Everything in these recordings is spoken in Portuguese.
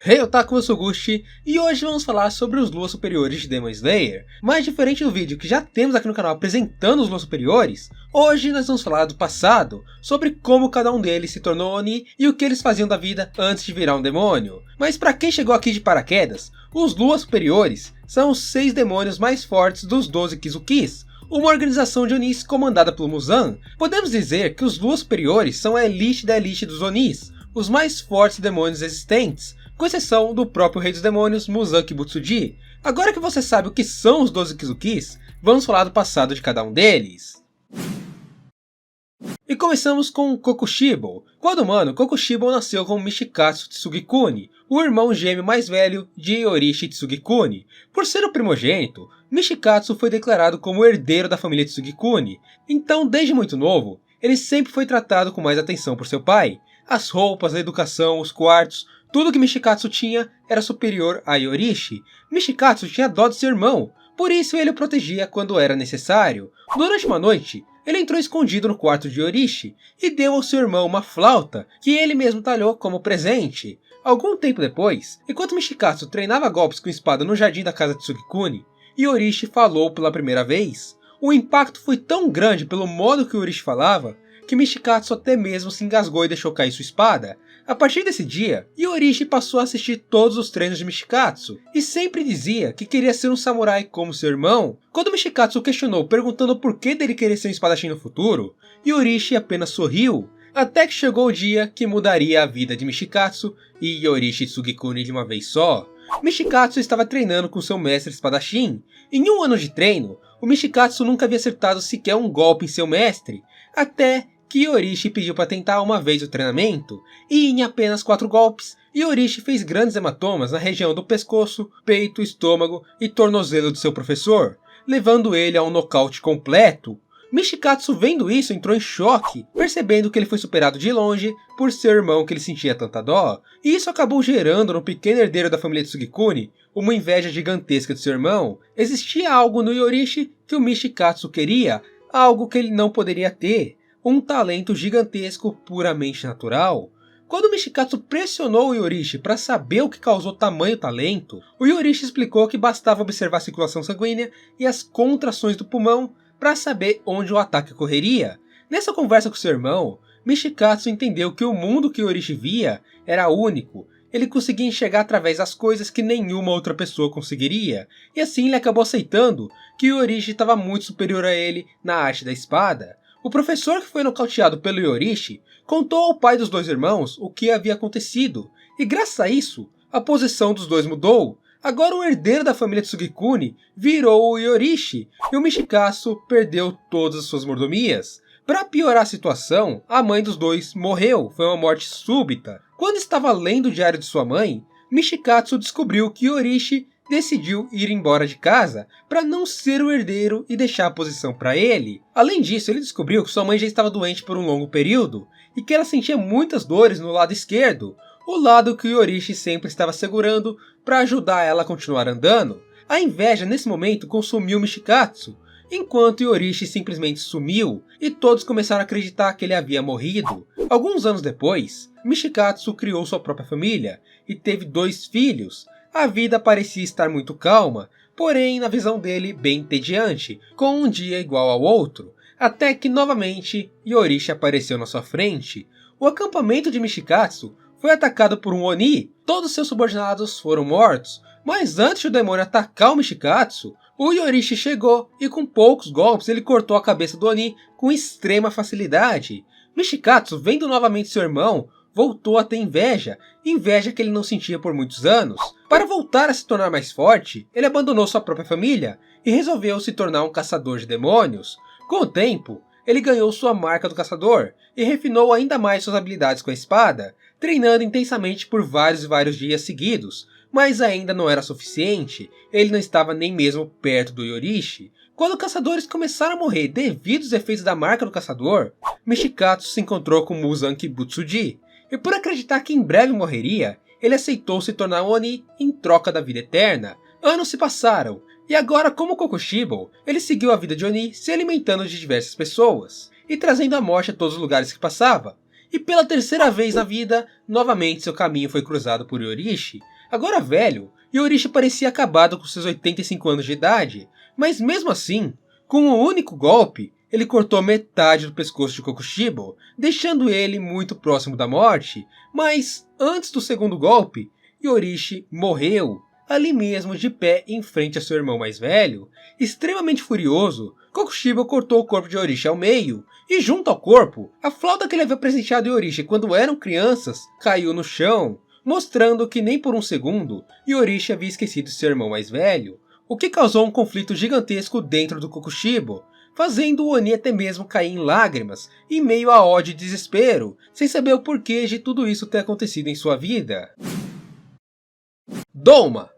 Hey Otaku, eu sou o Gusti, e hoje vamos falar sobre os Luas Superiores de Demon Slayer. Mas diferente do vídeo que já temos aqui no canal apresentando os Luas Superiores, hoje nós vamos falar do passado, sobre como cada um deles se tornou Oni e o que eles faziam da vida antes de virar um demônio. Mas para quem chegou aqui de paraquedas, os Luas Superiores são os 6 demônios mais fortes dos 12 Kizukis, uma organização de Onis comandada pelo Muzan. Podemos dizer que os Luas Superiores são a elite da elite dos Onis, os mais fortes demônios existentes, com exceção do próprio Rei dos Demônios, Muzan Kibutsuji. Agora que você sabe o que são os 12 Kizukis, vamos falar do passado de cada um deles. E começamos com Kokushibo. Quando humano, Kokushibo nasceu como Michikatsu Tsugikuni, o irmão gêmeo mais velho de Yorishi Tsugikuni. Por ser o primogênito, Michikatsu foi declarado como herdeiro da família Tsugikuni, então desde muito novo, ele sempre foi tratado com mais atenção por seu pai. As roupas, a educação, os quartos, tudo que Michikatsu tinha era superior a Yorishi. Michikatsu tinha dó de seu irmão, por isso ele o protegia quando era necessário. Durante uma noite, ele entrou escondido no quarto de Yorishi e deu ao seu irmão uma flauta que ele mesmo talhou como presente. Algum tempo depois, enquanto Michikatsu treinava golpes com espada no jardim da casa de Tsugikuni, Yorishi falou pela primeira vez. O impacto foi tão grande pelo modo que Yorishi falava, que Michikatsu até mesmo se engasgou e deixou cair sua espada. A partir desse dia, Yorishi passou a assistir todos os treinos de Michikatsu, e sempre dizia que queria ser um samurai como seu irmão. Quando Michikatsu o questionou perguntando por que dele querer ser um espadachim no futuro, Yorishi apenas sorriu, até que chegou o dia que mudaria a vida de Michikatsu e Yorishi Tsugikuni de uma vez só. Michikatsu estava treinando com seu mestre espadachim. Em um ano de treino, o Michikatsu nunca havia acertado sequer um golpe em seu mestre, até que Yorishi pediu para tentar uma vez o treinamento, e em apenas 4 golpes, Yorishi fez grandes hematomas na região do pescoço, peito, estômago e tornozelo de seu professor, levando ele a um nocaute completo. Michikatsu, vendo isso, entrou em choque, percebendo que ele foi superado de longe por seu irmão que ele sentia tanta dó, e isso acabou gerando no pequeno herdeiro da família Tsugikuni uma inveja gigantesca de seu irmão. Existia algo no Yorishi que o Michikatsu queria, algo que ele não poderia ter. Um talento gigantesco puramente natural. Quando Michikatsu pressionou o Yorishi para saber o que causou tamanho talento, o Yorishi explicou que bastava observar a circulação sanguínea e as contrações do pulmão para saber onde o ataque ocorreria. Nessa conversa com seu irmão, Michikatsu entendeu que o mundo que Yorishi via era único. Ele conseguia enxergar através das coisas que nenhuma outra pessoa conseguiria, e assim ele acabou aceitando que Yorishi estava muito superior a ele na arte da espada. O professor que foi nocauteado pelo Yorishi contou ao pai dos dois irmãos o que havia acontecido, e graças a isso, a posição dos dois mudou. Agora o herdeiro da família Tsugikuni virou o Yorishi, e o Michikatsu perdeu todas as suas mordomias. Para piorar a situação, a mãe dos dois morreu, foi uma morte súbita. Quando estava lendo o diário de sua mãe, Michikatsu descobriu que Yorishi decidiu ir embora de casa para não ser o herdeiro e deixar a posição para ele. Além disso, ele descobriu que sua mãe já estava doente por um longo período e que ela sentia muitas dores no lado esquerdo, o lado que o Yorishi sempre estava segurando para ajudar ela a continuar andando. A inveja nesse momento consumiu Michikatsu, enquanto Yorishi simplesmente sumiu e todos começaram a acreditar que ele havia morrido. Alguns anos depois, Michikatsu criou sua própria família e teve 2 filhos. A vida parecia estar muito calma, porém na visão dele bem entediante, com um dia igual ao outro, até que novamente Yorishi apareceu na sua frente. O acampamento de Michikatsu foi atacado por um Oni, todos seus subordinados foram mortos, mas antes do demônio atacar o Michikatsu, o Yorishi chegou e com poucos golpes ele cortou a cabeça do Oni com extrema facilidade. Michikatsu, vendo novamente seu irmão, voltou a ter inveja que ele não sentia por muitos anos. Para voltar a se tornar mais forte, ele abandonou sua própria família e resolveu se tornar um caçador de demônios. Com o tempo, ele ganhou sua marca do caçador e refinou ainda mais suas habilidades com a espada, treinando intensamente por vários e vários dias seguidos, mas ainda não era suficiente, ele não estava nem mesmo perto do Yorishi. Quando caçadores começaram a morrer devido aos efeitos da marca do caçador, Michikatsu se encontrou com Muzan Kibutsuji, e por acreditar que em breve morreria, ele aceitou se tornar Oni em troca da vida eterna. Anos se passaram, e agora como Kokushibo, ele seguiu a vida de Oni se alimentando de diversas pessoas, e trazendo a morte a todos os lugares que passava. E pela terceira vez na vida, novamente seu caminho foi cruzado por Yorishi. Agora velho, Yorishi parecia acabado com seus 85 anos de idade, mas mesmo assim, com um único golpe, ele cortou metade do pescoço de Kokushibo, deixando ele muito próximo da morte. Mas antes do segundo golpe, Yorishi morreu, ali mesmo de pé em frente a seu irmão mais velho. Extremamente furioso, Kokushibo cortou o corpo de Yorishi ao meio, e junto ao corpo, a flauta que ele havia presenteado Yorishi quando eram crianças caiu no chão, mostrando que nem por um segundo Yorishi havia esquecido seu irmão mais velho, o que causou um conflito gigantesco dentro do Kokushibo, fazendo o Oni até mesmo cair em lágrimas, em meio a ódio e desespero, sem saber o porquê de tudo isso ter acontecido em sua vida. Doma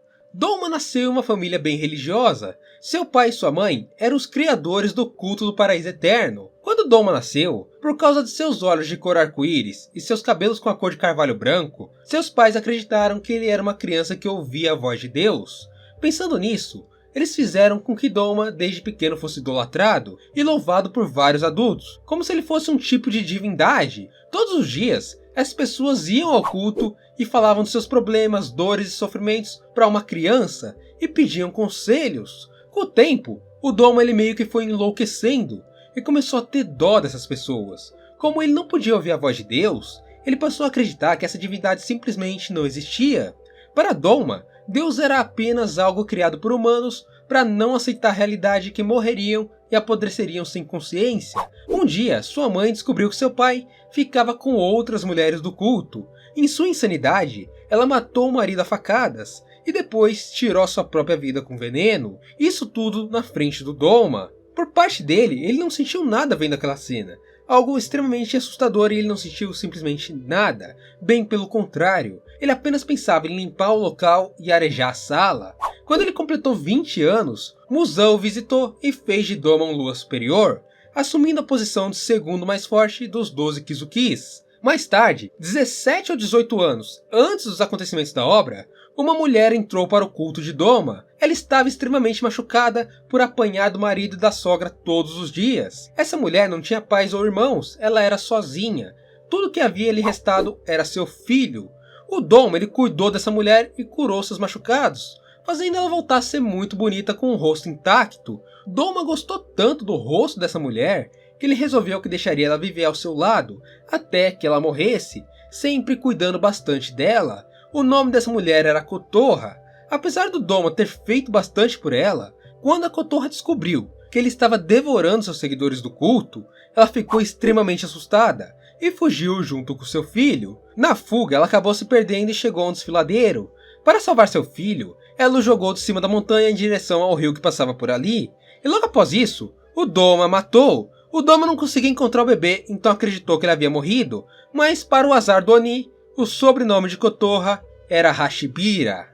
nasceu em uma família bem religiosa. Seu pai e sua mãe eram os criadores do culto do paraíso eterno. Quando Doma nasceu, por causa de seus olhos de cor arco-íris e seus cabelos com a cor de carvalho branco, seus pais acreditaram que ele era uma criança que ouvia a voz de Deus. Pensando nisso, eles fizeram com que Doma desde pequeno fosse idolatrado e louvado por vários adultos, como se ele fosse um tipo de divindade. Todos os dias, as pessoas iam ao culto e falavam de seus problemas, dores e sofrimentos para uma criança e pediam conselhos. Com o tempo, o Doma ele meio que foi enlouquecendo e começou a ter dó dessas pessoas. Como ele não podia ouvir a voz de Deus, ele passou a acreditar que essa divindade simplesmente não existia. Para Doma, Deus era apenas algo criado por humanos para não aceitar a realidade que morreriam e apodreceriam sem consciência. Um dia, sua mãe descobriu que seu pai ficava com outras mulheres do culto. Em sua insanidade, ela matou o marido a facadas e depois tirou sua própria vida com veneno. Isso tudo na frente do Doma. Por parte dele, ele não sentiu nada vendo aquela cena. Algo extremamente assustador, e ele não sentiu simplesmente nada. Bem pelo contrário, ele apenas pensava em limpar o local e arejar a sala. Quando ele completou 20 anos, Muzan o visitou e fez de Doma um Lua superior, assumindo a posição de segundo mais forte dos 12 Kizukis. Mais tarde, 17 ou 18 anos antes dos acontecimentos da obra, uma mulher entrou para o culto de Doma. Ela estava extremamente machucada por apanhar do marido e da sogra todos os dias. Essa mulher não tinha pais ou irmãos, ela era sozinha. Tudo que havia lhe restado era seu filho. O Doma ele cuidou dessa mulher e curou seus machucados, fazendo ela voltar a ser muito bonita com o rosto intacto. Doma gostou tanto do rosto dessa mulher que ele resolveu que deixaria ela viver ao seu lado até que ela morresse, sempre cuidando bastante dela. O nome dessa mulher era Kotorra. Apesar do Doma ter feito bastante por ela, quando a Kotorra descobriu que ele estava devorando seus seguidores do culto, ela ficou extremamente assustada e fugiu junto com seu filho. Na fuga, ela acabou se perdendo e chegou a um desfiladeiro. Para salvar seu filho, ela o jogou de cima da montanha em direção ao rio que passava por ali, e logo após isso, o Doma matou. O Doma não conseguia encontrar o bebê, então acreditou que ele havia morrido, mas para o azar do Oni, o sobrenome de Kotorra era Hashibira.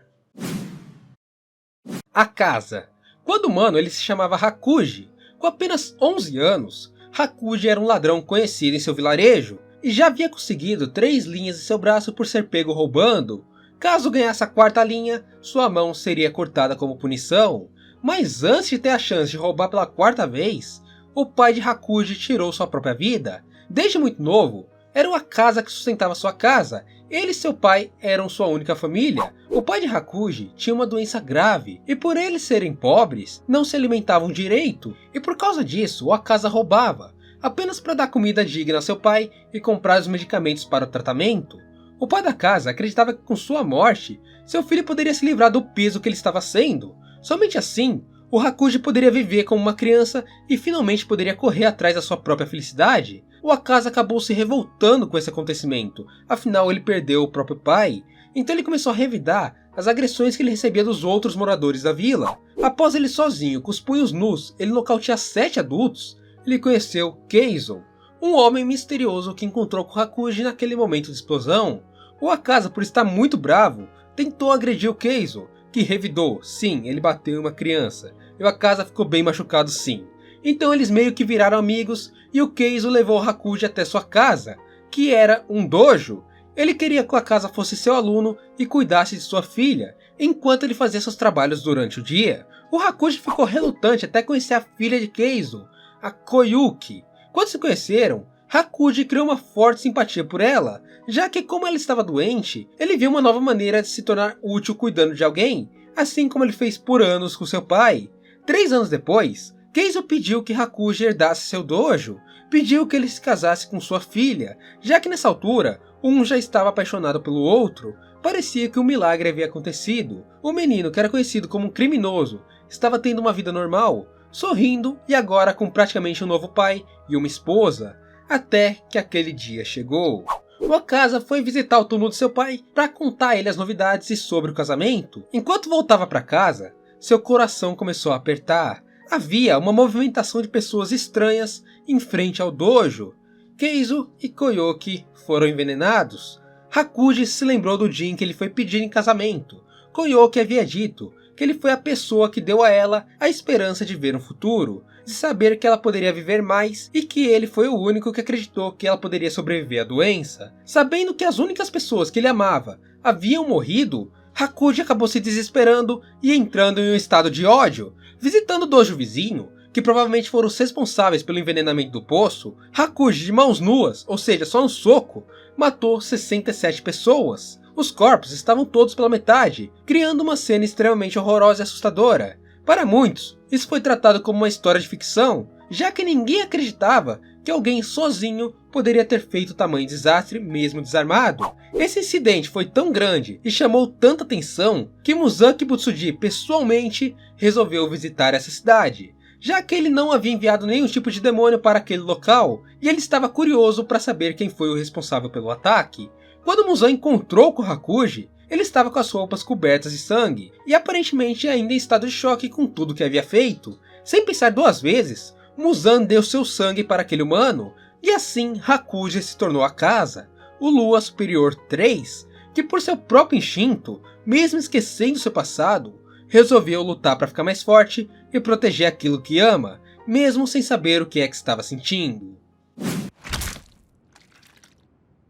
A casa. Quando humano, ele se chamava Hakuji. Com apenas 11 anos, Hakuji era um ladrão conhecido em seu vilarejo e já havia conseguido 3 linhas em seu braço por ser pego roubando. Caso ganhasse a 4ª linha, sua mão seria cortada como punição. Mas antes de ter a chance de roubar pela 4ª vez, o pai de Hakuji tirou sua própria vida. Desde muito novo, era uma casa que sustentava sua casa. Ele e seu pai eram sua única família. O pai de Hakuji tinha uma doença grave, e por eles serem pobres, não se alimentavam direito, e por causa disso, a casa roubava, apenas para dar comida digna a seu pai e comprar os medicamentos para o tratamento. O pai da casa acreditava que com sua morte, seu filho poderia se livrar do peso que ele estava sendo. Somente assim, o Hakuji poderia viver como uma criança e finalmente poderia correr atrás da sua própria felicidade. O Akaza acabou se revoltando com esse acontecimento, afinal ele perdeu o próprio pai, então ele começou a revidar as agressões que ele recebia dos outros moradores da vila. Após ele sozinho, com os punhos nus, ele nocautear 7 adultos, ele conheceu Keizo, um homem misterioso que encontrou com Hakuji naquele momento de explosão. O Akaza, por estar muito bravo, tentou agredir o Keizo, que revidou. Sim, ele bateu em uma criança, e o Akaza ficou bem machucado sim. Então eles meio que viraram amigos, e o Keizo levou o Hakuji até sua casa, que era um dojo. Ele queria que o Akaza fosse seu aluno e cuidasse de sua filha, enquanto ele fazia seus trabalhos durante o dia. O Hakuji ficou relutante até conhecer a filha de Keizo, a Koyuki. Quando se conheceram, Hakuji criou uma forte simpatia por ela, já que como ela estava doente, ele viu uma nova maneira de se tornar útil cuidando de alguém, assim como ele fez por anos com seu pai. 3 anos depois, Keizo pediu que Hakuji herdasse seu dojo, pediu que ele se casasse com sua filha, já que nessa altura, um já estava apaixonado pelo outro. Parecia que um milagre havia acontecido. O menino, que era conhecido como um criminoso, estava tendo uma vida normal, sorrindo e agora com praticamente um novo pai e uma esposa, até que aquele dia chegou. O Akaza foi visitar o túmulo de seu pai para contar a ele as novidades e sobre o casamento. Enquanto voltava para casa, seu coração começou a apertar. Havia uma movimentação de pessoas estranhas em frente ao dojo. Keizo e Koyoki foram envenenados. Hakuji se lembrou do dia em que ele foi pedir em casamento. Koyoki havia dito que ele foi a pessoa que deu a ela a esperança de ver um futuro, de saber que ela poderia viver mais e que ele foi o único que acreditou que ela poderia sobreviver à doença. Sabendo que as únicas pessoas que ele amava haviam morrido, Hakuji acabou se desesperando e entrando em um estado de ódio. Visitando o dojo vizinho, que provavelmente foram os responsáveis pelo envenenamento do poço, Hakuji de mãos nuas, ou seja, só um soco, matou 67 pessoas. Os corpos estavam todos pela metade, criando uma cena extremamente horrorosa e assustadora. Para muitos, isso foi tratado como uma história de ficção, já que ninguém acreditava que alguém sozinho poderia ter feito tamanho desastre mesmo desarmado. Esse incidente foi tão grande e chamou tanta atenção que Muzan Kibutsuji pessoalmente resolveu visitar essa cidade, já que ele não havia enviado nenhum tipo de demônio para aquele local e ele estava curioso para saber quem foi o responsável pelo ataque. Quando Muzan encontrou com Hakuji, ele estava com as roupas cobertas de sangue e aparentemente ainda em estado de choque com tudo que havia feito. Sem pensar 2 vezes, Muzan deu seu sangue para aquele humano e assim Hakuji se tornou Akaza, o Lua Superior 3, que por seu próprio instinto, mesmo esquecendo seu passado, resolveu lutar para ficar mais forte e proteger aquilo que ama, mesmo sem saber o que é que estava sentindo.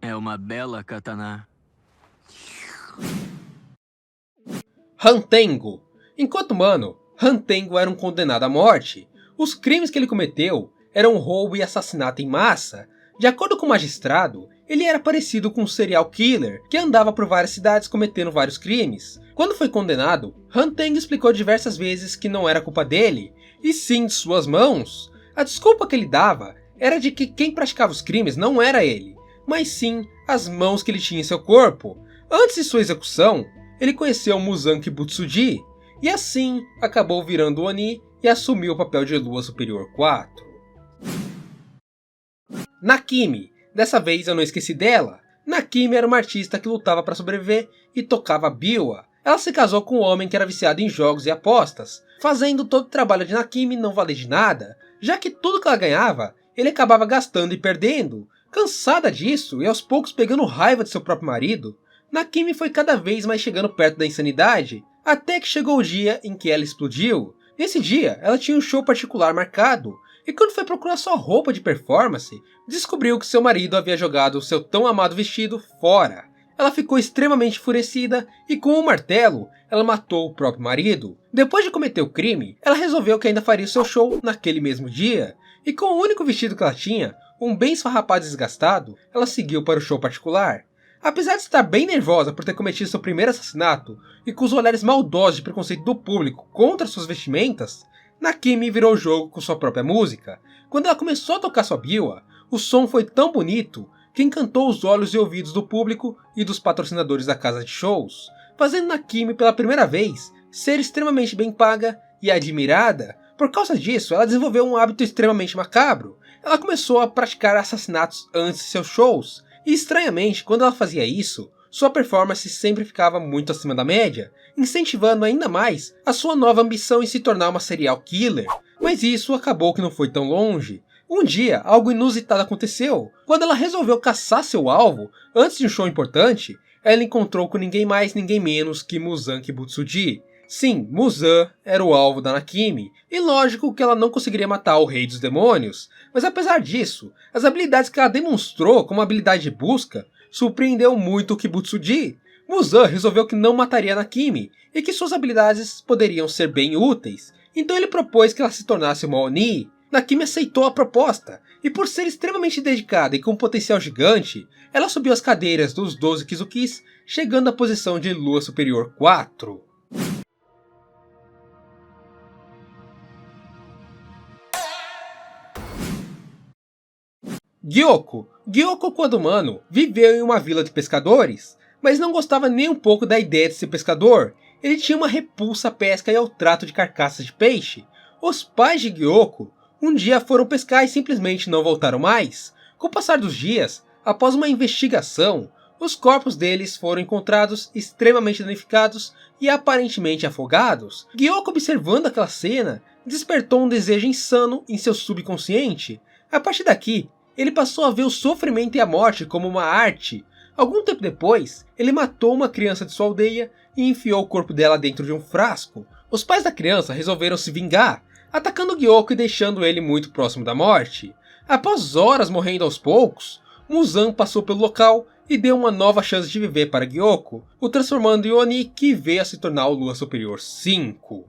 É uma bela katana. Hantengo. Enquanto humano, Hantengo era um condenado à morte. Os crimes que ele cometeu eram roubo e assassinato em massa. De acordo com o magistrado, ele era parecido com um serial killer que andava por várias cidades cometendo vários crimes. Quando foi condenado, Hantengo explicou diversas vezes que não era culpa dele, e sim de suas mãos. A desculpa que ele dava era de que quem praticava os crimes não era ele, mas sim as mãos que ele tinha em seu corpo. Antes de sua execução, ele conheceu Muzan Kibutsuji, e assim acabou virando Oni e assumiu o papel de Lua Superior 4. Nakimi. Dessa vez eu não esqueci dela. Nakimi era uma artista que lutava para sobreviver e tocava biwa. Ela se casou com um homem que era viciado em jogos e apostas, fazendo todo o trabalho de Nakimi não valer de nada, já que tudo que ela ganhava, ele acabava gastando e perdendo. Cansada disso e aos poucos pegando raiva de seu próprio marido, Nakimi foi cada vez mais chegando perto da insanidade, até que chegou o dia em que ela explodiu. Nesse dia, ela tinha um show particular marcado, e quando foi procurar sua roupa de performance, descobriu que seu marido havia jogado o seu tão amado vestido fora. Ela ficou extremamente enfurecida e com um martelo, ela matou o próprio marido. Depois de cometer o crime, ela resolveu que ainda faria o seu show naquele mesmo dia, e com o único vestido que ela tinha, um bem esfarrapado e desgastado, ela seguiu para o show particular. Apesar de estar bem nervosa por ter cometido seu primeiro assassinato, e com os olhares maldosos de preconceito do público contra suas vestimentas, Nakimi virou o jogo com sua própria música. Quando ela começou a tocar sua biwa, o som foi tão bonito que encantou os olhos e ouvidos do público e dos patrocinadores da casa de shows, fazendo Nakimi pela primeira vez ser extremamente bem paga e admirada. Por causa disso, ela desenvolveu um hábito extremamente macabro. Ela começou a praticar assassinatos antes de seus shows, e estranhamente, quando ela fazia isso, sua performance sempre ficava muito acima da média, incentivando ainda mais a sua nova ambição em se tornar uma serial killer. Mas isso acabou que não foi tão longe. Um dia, algo inusitado aconteceu. Quando ela resolveu caçar seu alvo, antes de um show importante, ela encontrou com ninguém mais ninguém menos que Muzan Kibutsuji. Sim, Muzan era o alvo da Nakimi, e lógico que ela não conseguiria matar o Rei dos Demônios, mas apesar disso, as habilidades que ela demonstrou como habilidade de busca surpreendeu muito o Kibutsuji. Muzan resolveu que não mataria Nakimi, e que suas habilidades poderiam ser bem úteis, então ele propôs que ela se tornasse uma Oni. Nakimi aceitou a proposta, e por ser extremamente dedicada e com um potencial gigante, ela subiu as cadeiras dos 12 Kizukis, chegando à posição de Lua Superior 4. Gyoko. Gyoko, quando humano, viveu em uma vila de pescadores, mas não gostava nem um pouco da ideia de ser pescador. Ele tinha uma repulsa à pesca e ao trato de carcaças de peixe. Os pais de Gyoko um dia foram pescar e simplesmente não voltaram mais. Com o passar dos dias, após uma investigação, os corpos deles foram encontrados extremamente danificados e aparentemente afogados. Gyoko, observando aquela cena, despertou um desejo insano em seu subconsciente. A partir daqui, ele passou a ver o sofrimento e a morte como uma arte. Algum tempo depois, ele matou uma criança de sua aldeia e enfiou o corpo dela dentro de um frasco. Os pais da criança resolveram se vingar, atacando Gyoko e deixando ele muito próximo da morte. Após horas morrendo aos poucos, Muzan passou pelo local e deu uma nova chance de viver para Gyoko, o transformando em Oni, que veio a se tornar o Lua Superior 5.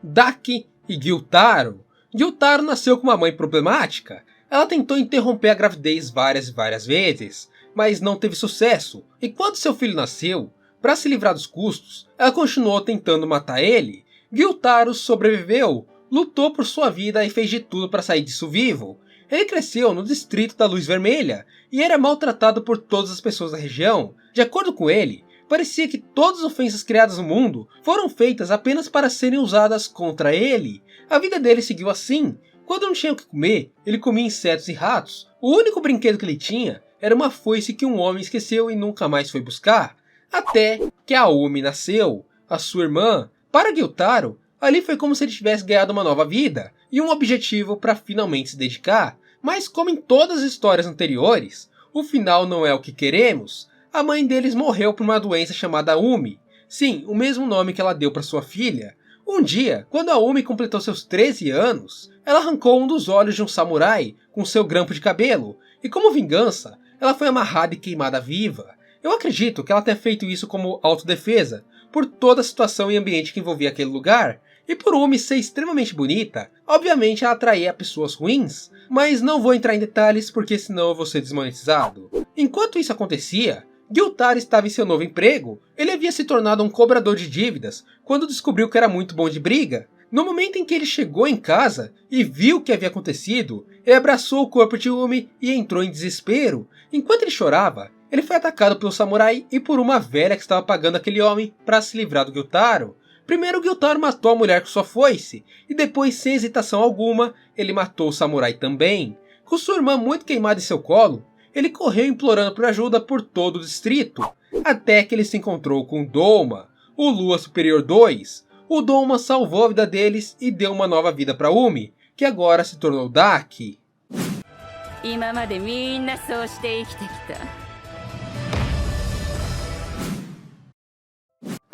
Daki e Gyutaro. Gyutaro nasceu com uma mãe problemática. Ela tentou interromper a gravidez várias e várias vezes, mas não teve sucesso. E quando seu filho nasceu, para se livrar dos custos, ela continuou tentando matar ele. Gyutaro sobreviveu, lutou por sua vida e fez de tudo para sair disso vivo. Ele cresceu no distrito da Luz Vermelha e era maltratado por todas as pessoas da região. De acordo com ele, parecia que todas as ofensas criadas no mundo foram feitas apenas para serem usadas contra ele. A vida dele seguiu assim. Quando não tinha o que comer, ele comia insetos e ratos. O único brinquedo que ele tinha era uma foice que um homem esqueceu e nunca mais foi buscar. Até que a Umi nasceu, a sua irmã. Para Gyutaro, ali foi como se ele tivesse ganhado uma nova vida e um objetivo para finalmente se dedicar. Mas como em todas as histórias anteriores, o final não é o que queremos. A mãe deles morreu por uma doença chamada Umi. Sim, o mesmo nome que ela deu para sua filha. Um dia, quando a Umi completou seus 13 anos, ela arrancou um dos olhos de um samurai com seu grampo de cabelo, e como vingança, ela foi amarrada e queimada viva. Eu acredito que ela tenha feito isso como autodefesa, por toda a situação e ambiente que envolvia aquele lugar, e por Umi ser extremamente bonita, obviamente ela atraía pessoas ruins, mas não vou entrar em detalhes porque senão eu vou ser desmonetizado. Enquanto isso acontecia, Gyutaro estava em seu novo emprego. Ele havia se tornado um cobrador de dívidas quando descobriu que era muito bom de briga. No momento em que ele chegou em casa e viu o que havia acontecido, ele abraçou o corpo de Umi e entrou em desespero. Enquanto ele chorava, ele foi atacado pelo samurai e por uma velha que estava pagando aquele homem para se livrar do Gyutaro. Primeiro Gyutaro matou a mulher com sua foice, e depois, sem hesitação alguma, ele matou o samurai também. Com sua irmã muito queimada em seu colo, ele correu implorando por ajuda por todo o distrito, até que ele se encontrou com Douma, o Lua Superior 2. O Douma salvou a vida deles e deu uma nova vida para Umi, que agora se tornou Daki.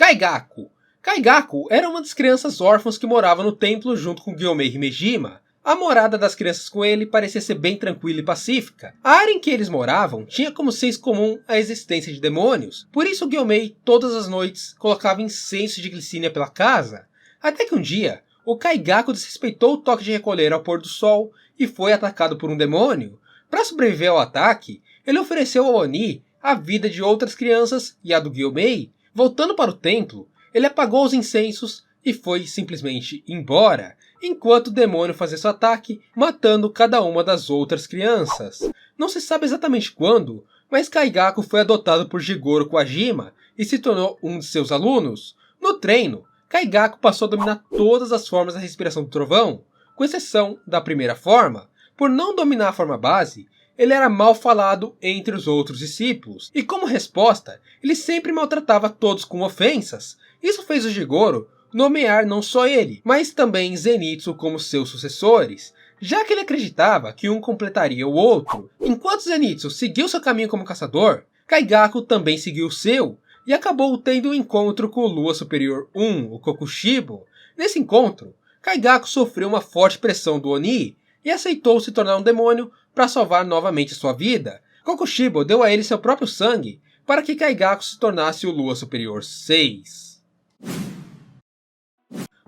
Kaigaku. Kaigaku era uma das crianças órfãs que morava no templo junto com Gyomei Himejima. A morada das crianças com ele parecia ser bem tranquila e pacífica. A área em que eles moravam tinha como senso comum a existência de demônios, por isso Gyomei todas as noites colocava incenso de glicínia pela casa. Até que um dia, o Kaigaku desrespeitou o toque de recolher ao pôr do sol e foi atacado por um demônio. Para sobreviver ao ataque, ele ofereceu ao Oni a vida de outras crianças e a do Gyomei. Voltando para o templo, ele apagou os incensos e foi simplesmente embora, enquanto o demônio fazia seu ataque, matando cada uma das outras crianças. Não se sabe exatamente quando, mas Kaigaku foi adotado por Jigoro Kawajima e se tornou um de seus alunos. No treino, Kaigaku passou a dominar todas as formas da respiração do trovão, com exceção da primeira forma. Por não dominar a forma base, ele era mal falado entre os outros discípulos, e como resposta, ele sempre maltratava todos com ofensas. Isso fez o Jigoro nomear não só ele, mas também Zenitsu como seus sucessores, já que ele acreditava que um completaria o outro. Enquanto Zenitsu seguiu seu caminho como caçador, Kaigaku também seguiu o seu, e acabou tendo um encontro com o Lua Superior 1, o Kokushibo. Nesse encontro, Kaigaku sofreu uma forte pressão do Oni, e aceitou se tornar um demônio para salvar novamente sua vida. Kokushibo deu a ele seu próprio sangue, para que Kaigaku se tornasse o Lua Superior 6.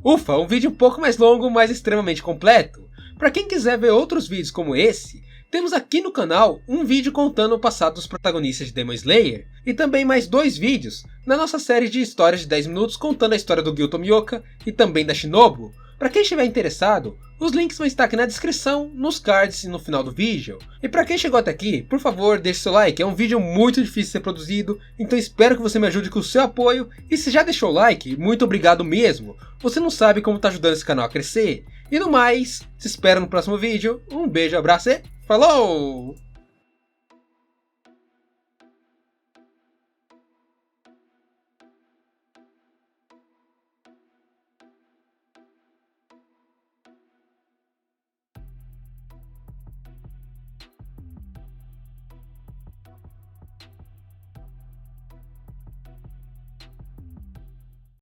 Ufa, um vídeo um pouco mais longo, mas extremamente completo. Para quem quiser ver outros vídeos como esse, temos aqui no canal um vídeo contando o passado dos protagonistas de Demon Slayer, e também mais 2 vídeos na nossa série de histórias de 10 minutos contando a história do Gyuto Tomioka e também da Shinobu. Para quem estiver interessado, os links vão estar aqui na descrição, nos cards e no final do vídeo. E para quem chegou até aqui, por favor deixe seu like, é um vídeo muito difícil de ser produzido, então espero que você me ajude com o seu apoio, e se já deixou o like, muito obrigado mesmo, você não sabe como tá ajudando esse canal a crescer. E no mais, te espero no próximo vídeo, um beijo, abraço e falou!